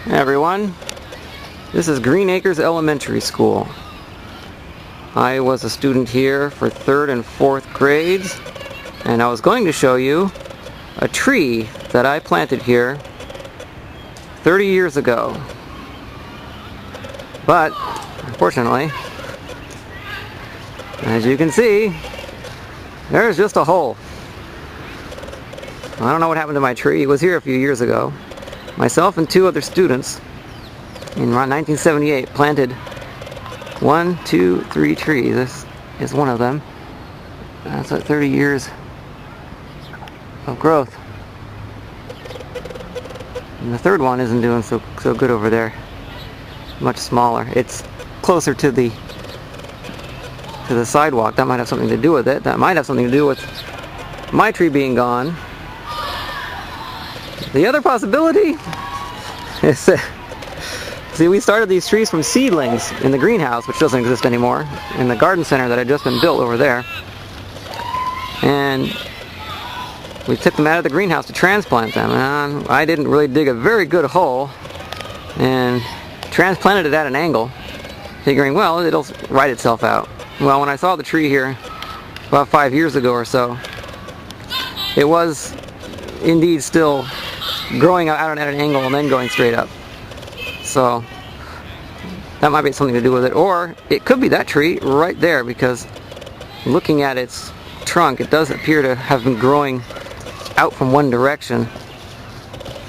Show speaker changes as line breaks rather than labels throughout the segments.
Hey everyone, this is Green Acres Elementary School. I was a student here for 3rd and 4th grades, and I was going to show you a tree that I planted here 30 years ago. But, unfortunately, as you can see, there's just a hole. I don't know what happened to my tree. It was here a few years ago. Myself and 2 other students in around 1978 planted 1, 2, 3 trees. This is one of them. That's 30 years of growth. And the 3rd one isn't doing so good over there. Much smaller. It's closer to the sidewalk. That might have something to do with it. That might have something to do with my tree being gone. The other possibility is see, we started these trees from seedlings in the greenhouse, which doesn't exist anymore, in the garden center that had just been built over there. And we took them out of the greenhouse to transplant them. And I didn't really dig a very good hole and transplanted it at an angle, figuring, well, it'll right itself out. Well, when I saw the tree here about 5 years ago or so, it was indeed still growing out at an angle and then going straight up. So that might be something to do with it, or it could be that tree right there, because looking at its trunk, it does appear to have been growing out from one direction.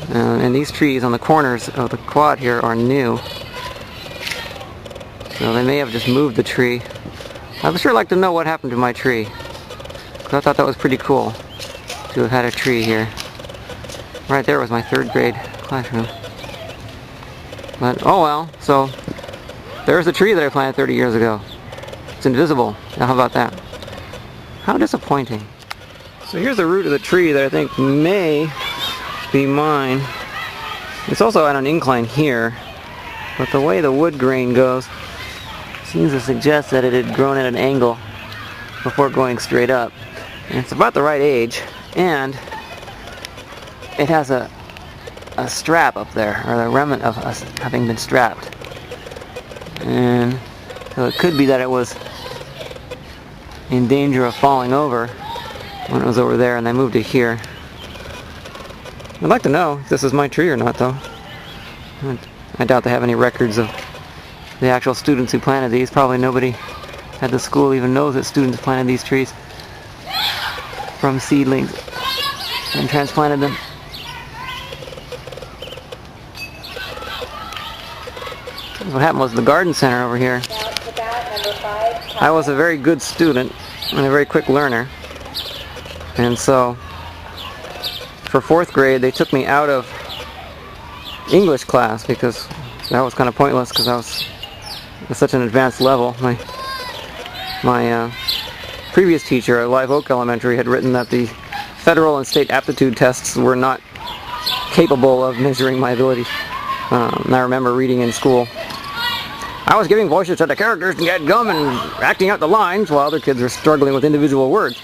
And these trees on the corners of the quad here are new, so they may have just moved the tree. I would sure like to know what happened to my tree, because I thought that was pretty cool to have had a tree here. Right there was my 3rd grade classroom. But oh well, so there's the tree that I planted 30 years ago. It's invisible. Now how about that? How disappointing. So here's the root of the tree that I think may be mine. It's also at an incline here, but the way the wood grain goes seems to suggest that it had grown at an angle before going straight up. And it's about the right age, and it has a strap up there, or the remnant of us having been strapped. And so it could be that it was in danger of falling over when it was over there and they moved it here. I'd like to know if this is my tree or not, though. I doubt they have any records of the actual students who planted these. Probably nobody at the school even knows that students planted these trees from seedlings and transplanted them. What happened was the garden center over here. I was a very good student and a very quick learner, and so for 4th grade they took me out of English class because that was kind of pointless, because I was at such an advanced level. My previous teacher at Live Oak Elementary had written that the federal and state aptitude tests were not capable of measuring my abilities. And I remember reading in school, I was giving voices to the characters and get gum and acting out the lines while other kids were struggling with individual words.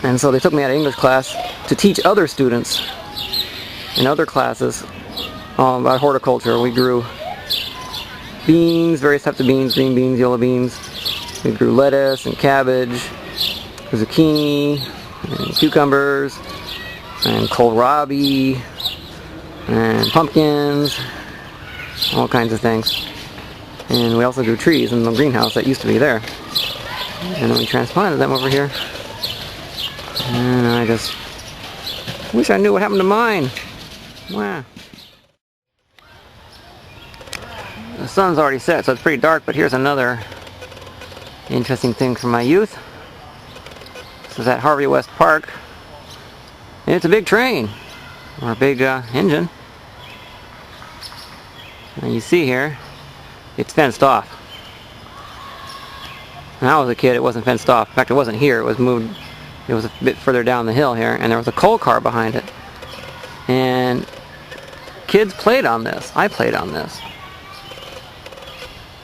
And so they took me out of English class to teach other students in other classes about horticulture. We grew beans, various types of beans, green beans, yellow beans. We grew lettuce and cabbage, zucchini, and cucumbers, and kohlrabi, and pumpkins, all kinds of things. And we also grew trees in the greenhouse that used to be there. And then we transplanted them over here. And I just wish I knew what happened to mine. Wow. The sun's already set, so it's pretty dark, but here's another interesting thing from my youth. This is at Harvey West Park. And it's a big train, or a big engine. And you see here, it's fenced off. When I was a kid, it wasn't fenced off. In fact, it wasn't here. It was moved. It was a bit further down the hill here, and there was a coal car behind it. And kids played on this. I played on this.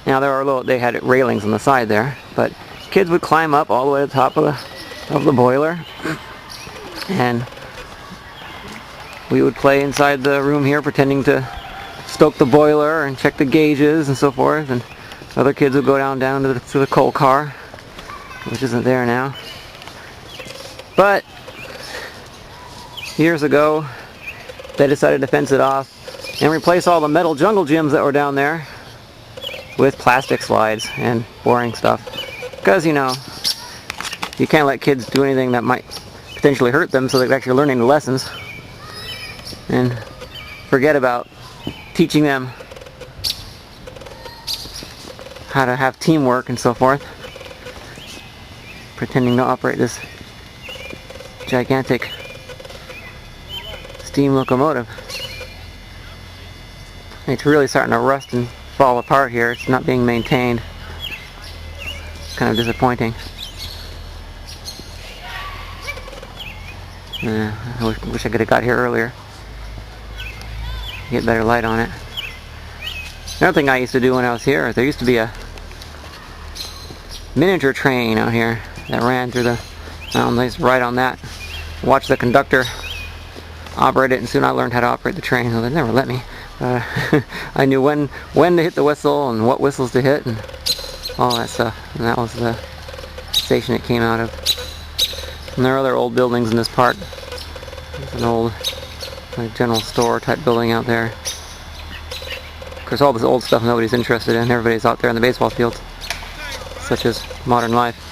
Now they had railings on the side there, but kids would climb up all the way to the top of the boiler and we would play inside the room here, pretending to stoke the boiler and check the gauges and so forth, and other kids would go down to the coal car, which isn't there now. But years ago, they decided to fence it off and replace all the metal jungle gyms that were down there with plastic slides and boring stuff. Because, you know, you can't let kids do anything that might potentially hurt them, so they're actually learning the lessons. And forget about teaching them how to have teamwork and so forth. Pretending to operate this gigantic steam locomotive. It's really starting to rust and fall apart here. It's not being maintained. It's kind of disappointing. I wish I could have got here earlier. Get better light on it. Another thing I used to do when I was here, there used to be a miniature train out here that ran through the mountains. I used to ride on that, watch the conductor operate it, and soon I learned how to operate the train. Well, they never let me. I knew when to hit the whistle and what whistles to hit and all that stuff. And that was the station it came out of. And there are other old buildings in this park. There's an old general store type building out there. Of course, all this old stuff nobody's interested in. Everybody's out there in the baseball fields, such as modern life.